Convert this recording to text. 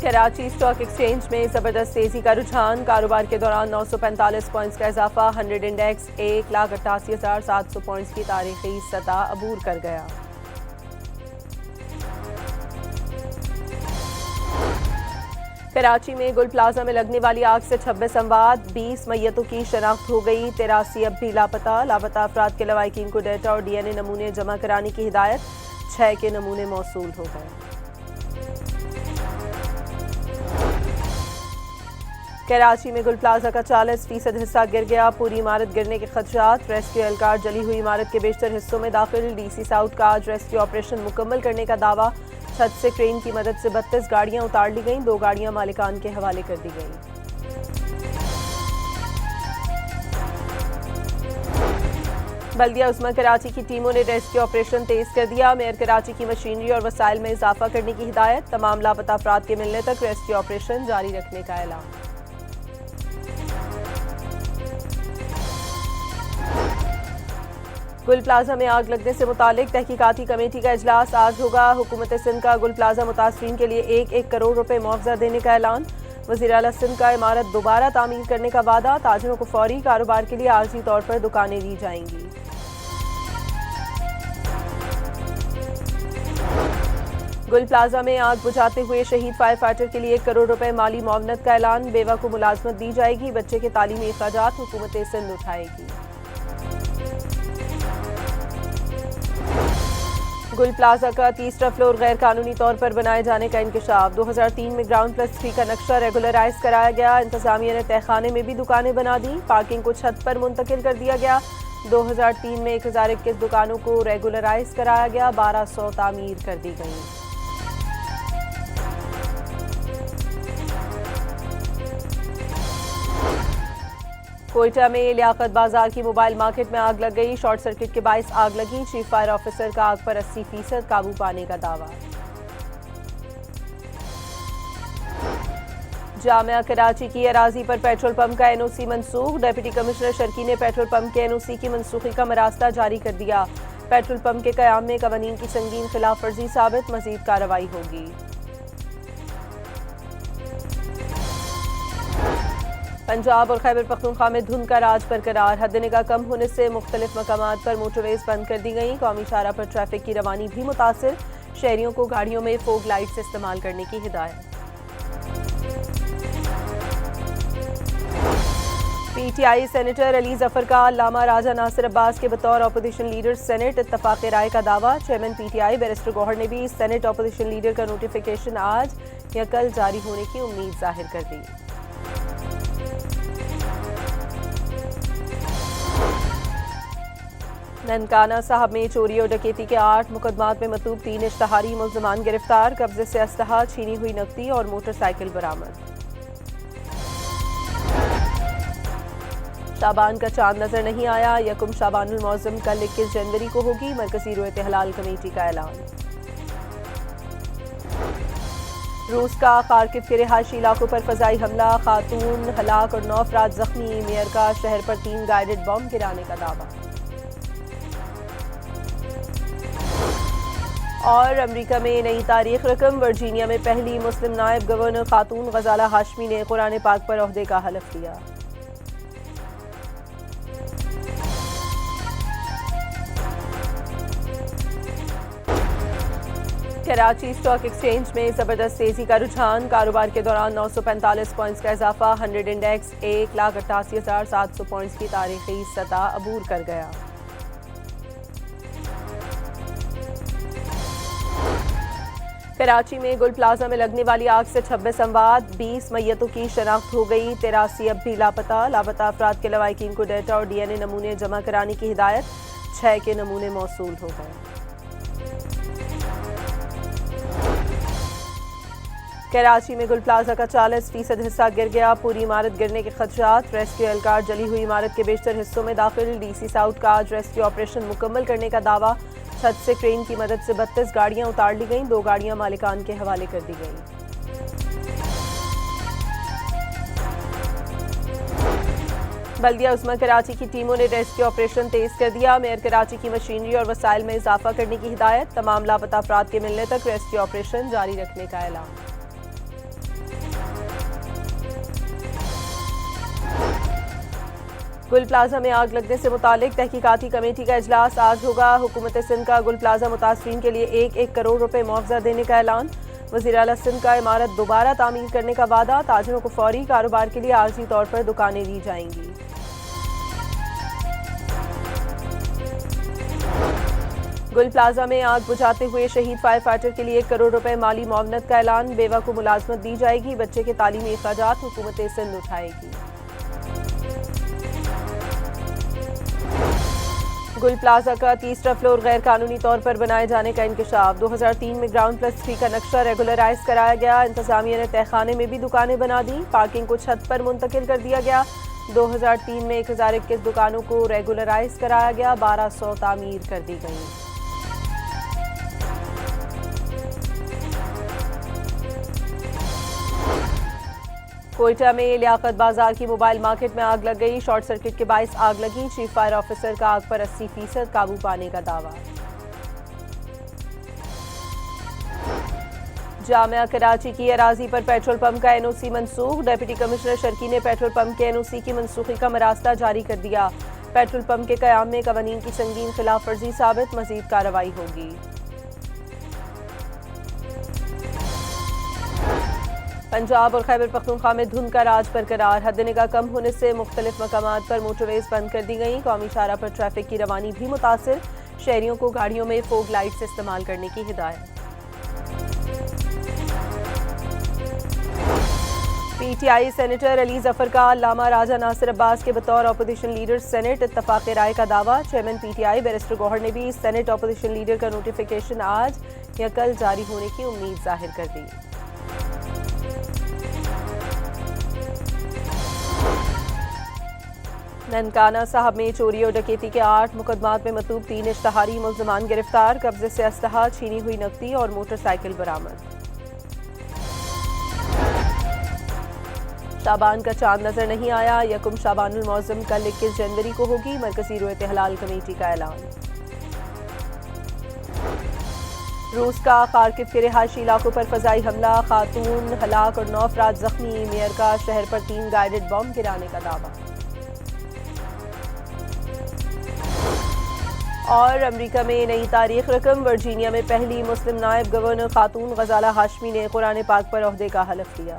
Karachi stock exchange में जबरदस्त तेजी का रुझान। कारोबार के दौरान 945 पॉइंट्स का इजाफा। 100 इंडेक्स 1,88,700 पॉइंट्स की तारीखी सतह अबूर कर गया। कराची में गुल प्लाजा में लगने वाली आग से 26 अमवात, 20 मैयतों की शनाख्त हो गई। 83 अब भी लापता। लापता अफराद के लवाहिकीन को डेटा और DNA नमूने जमा कराने की हिदायत। 6 के नमूने मौसूल हो गए। कराची में गुल प्लाजा का 40% हिस्सा गिर गया। पूरी इमारत गिरने के खदशात। रेस्क्यू एहलकार जली हुई इमारत के बेशतर हिस्सों में दाखिल। DC साउथ का आज रेस्क्यू ऑपरेशन मुकम्मल करने का दावा। छत से क्रेन की मदद से 32 गाड़ियां उतार ली गईं। 2 गाड़ियां मालिकान के हवाले कर दी गईं। बल्दिया उस्मा कराची की टीमों ने रेस्क्यू ऑपरेशन तेज कर दिया। मेयर कराची की मशीनरी और वसाइल में इजाफा करने की हिदायत। तमाम लापता अफराद के मिलने तक रेस्क्यू ऑपरेशन जारी रखने का ऐलान। गुल प्लाजा में आग लगने से मुतालिक तहकीकाती कमेटी का इजलास आज होगा। हुकूमत सिंध का गुल प्लाजा मुतासरीन के लिए 1-1 करोड़ रुपए मुआवजा देने का ऐलान। वज़ीर आला सिंध का इमारत दोबारा तामीर करने का वादा। ताजरों को फौरी कारोबार के लिए आर्जी तौर पर दुकानें दी जाएंगी। गुल प्लाजा में आग बुझाते हुए शहीद फायर फाइटर के लिए 1 करोड़ रुपए माली मुआवनत का ऐलान। बेवा को मुलाजमत दी जाएगी। बच्चे के तालीमी अखराजात हुकूमत सिंध उठाएगी। गुल प्लाजा का तीसरा फ्लोर गैर कानूनी तौर पर बनाए जाने का इंकशाफ। 2003 में ग्राउंड +3 का नक्शा रेगुलराइज कराया गया। इंतजामिया ने तहखाने में भी दुकानें बना दी। पार्किंग को छत पर मुंतकिल कर दिया गया। 2003 में 1021 दुकानों को रेगुलराइज कराया गया। 1200 तामीर कर दी गई। कोयटा में लियाकत बाजार की मोबाइल मार्केट में आग लग गई। शॉर्ट सर्किट के बाइस आग लगी। चीफ फायर ऑफिसर का आग पर 80% काबू पाने का दावा। जामिया कराची की अराजी पर पेट्रोल पंप का NOC मनसूख। डिप्टी कमिश्नर शर्की ने पेट्रोल पंप के NOC की मनसूखी का मरास्ता जारी कर दिया। पेट्रोल पंप के कयाम में कवानीन की संगीन खिलाफ वर्जी साबित। मजीद कार्रवाई होगी। पंजाब और खैबर पख्तूनख्वा में धुंध का राज बरकरार। हद निगाह कम होने से मुख्तलिफ मकामात पर मोटरवेज बंद कर दी गई। कौमी शाहरा पर ट्रैफिक की रवानी भी मुतासिर। शहरियों को गाड़ियों में फोग लाइट्स इस्तेमाल करने की हिदायत। PTI सेनेटर अली जफर का अल्लामा राजा नासिर अब्बास के बतौर अपोजिशन लीडर सेनेट इत्तफाक राय का दावा। चेयरमैन PTI बैरिस्टर गौहर ने भी सेनेट अपोजिशन लीडर का नोटिफिकेशन आज या कल जारी होने की उम्मीद जाहिर कर दी। ननकाना साहब में चोरी और डकैती के 8 मुकदमात में मतूब 3 इश्तहारी मुल्ज़मान गिरफ्तार। कब्जे से असलहा, छीनी हुई नकदी और मोटरसाइकिल बरामद। शाबान का चांद नजर नहीं आया। यकुम शाबानुल मौज़म कल 21 जनवरी को होगी। मरकजी रुयत हलाल कमेटी का ऐलान। रूस का खार्किव के रिहायशी इलाकों पर फजाई हमला। खातून हलाक और 9 अफराद जख्मी। मेयर का शहर पर 3 गाइडेड बम गिराने का दावा। और अमेरिका में नई तारीख रकम। वर्जीनिया में पहली मुस्लिम नायब गवर्नर खातून गजाला हाशमी ने कुरान पाक पर ओहदे का हलफ लिया। कराची स्टॉक एक्सचेंज में जबरदस्त तेजी का रुझान। कारोबार के दौरान 945 पॉइंट्स का इजाफा। 100 इंडेक्स 1,88,700 पॉइंट्स की तारीखी सतह अबूर कर गया। कराची में गुल प्लाजा में लगने वाली आग से 26 अमवात, 20 मैयतों की शनाख्त हो गई। 83 अब भी लापता। लापता अफराद के लवाहिकीन को डेटा और DNA नमूने जमा कराने की हिदायत। 6 के नमूने मौसूल हो गए। कराची में गुल प्लाजा का 40% हिस्सा गिर गया। पूरी इमारत गिरने के खदशात। रेस्क्यू एहलकार जली हुई इमारत के बेशतर हिस्सों में दाखिल। DC साउथ का आज रेस्क्यू ऑपरेशन मुकम्मल करने का दावा। छत से क्रेन की मदद से 32 गाड़ियां उतार ली गईं। 2 गाड़ियां मालिकान के हवाले कर दी गईं। बल्दिया उस्मा कराची की टीमों ने रेस्क्यू ऑपरेशन तेज कर दिया। मेयर कराची की मशीनरी और वसाइल में इजाफा करने की हिदायत। तमाम लापता अफराद के मिलने तक रेस्क्यू ऑपरेशन जारी रखने का ऐलान। गुल प्लाजा में आग लगने से मुतालिक तहकीकाती कमेटी का इजलास आज होगा। हुकूमत सिंध का गुल प्लाजा मुतासरीन के लिए 1-1 करोड़ रुपए मुआवजा देने का ऐलान। वज़ीर आला सिंध का इमारत दोबारा तामीर करने का वादा। ताजिरों को फौरी कारोबार के लिए आर्जी तौर पर दुकानें दी जाएंगी। गुल प्लाजा में आग बुझाते हुए शहीद फायर फाइटर के लिए 1 करोड़ रुपए माली मुआवनत का ऐलान। बेवा को मुलाजमत दी जाएगी। बच्चे के तालीमी अखराजात हुकूमत सिंध उठाएगी। गुल प्लाजा का तीसरा फ्लोर गैर कानूनी तौर पर बनाए जाने का इंकशाफ। 2003 में ग्राउंड प्लस 3 का नक्शा रेगुलराइज कराया गया। इंतजामिया ने तहखाने में भी दुकानें बना दी। पार्किंग को छत पर मुंतकिल कर दिया गया। 2003 में 1021 दुकानों को रेगुलराइज कराया गया। 1200 तामीर कर दी गई। कोयटा में लियाकत बाजार की मोबाइल मार्केट में आग लग गई। शॉर्ट सर्किट के बाइस आग लगी। चीफ फायर ऑफिसर का आग पर 80% काबू पाने का दावा। जामिया कराची की अराजी पर पेट्रोल पंप का एनओसी मनसूख। डिप्टी कमिश्नर शर्की ने पेट्रोल पंप के एनओसी की मनसूखी का मरास्ता जारी कर दिया। पेट्रोल पंप के कयाम में कवानीन की संगीन खिलाफ वर्जी साबित, मजीद कार्रवाई होगी। पंजाब और खैबर पख्तूनख्वा में धुंध का राज बरकरार। हद निगाह कम होने से मुख्तलिफ मकामात पर मोटरवेज बंद कर दी गई। कौमी शाहराह पर ट्रैफिक की रवानी भी मुतासिर। शहरियों को गाड़ियों में फोग लाइट्स इस्तेमाल करने की हिदायत। पीटीआई सेनेटर अली जफर का अल्लामा राजा नासिर अब्बास के बतौर अपोजिशन लीडर सेनेट इत्तफाक राय का दावा। चेयरमैन पीटीआई बैरिस्टर गौहर ने भी सेनेट अपोजिशन लीडर का नोटिफिकेशन आज या कल जारी होने की उम्मीद जाहिर कर दी। ननकाना साहब में चोरी और डकैती के 8 मुकदमात में मतूब 3 इश्तहारी मुल्ज़मान गिरफ्तार। कब्जे से असलहा, छीनी हुई नकदी और मोटरसाइकिल बरामद। शाबान का चांद नजर नहीं आया। यकुम शाबानुल मौज़म कल 21 जनवरी को होगी। मरकजी रोयत हलाल कमेटी का ऐलान। रूस का खार्किव के रिहायशी इलाकों पर फजाई हमला। खातून हलाक और 9 अफराद जख्मी। मेयर का शहर पर 3 गाइडेड बॉम्ब गिराने का दावा। और अमेरिका में नई तारीख रकम। वर्जीनिया में पहली मुस्लिम नायब गवर्नर खातून गजाला हाशमी ने कुरान पाक पर ओहदे का हलफ लिया।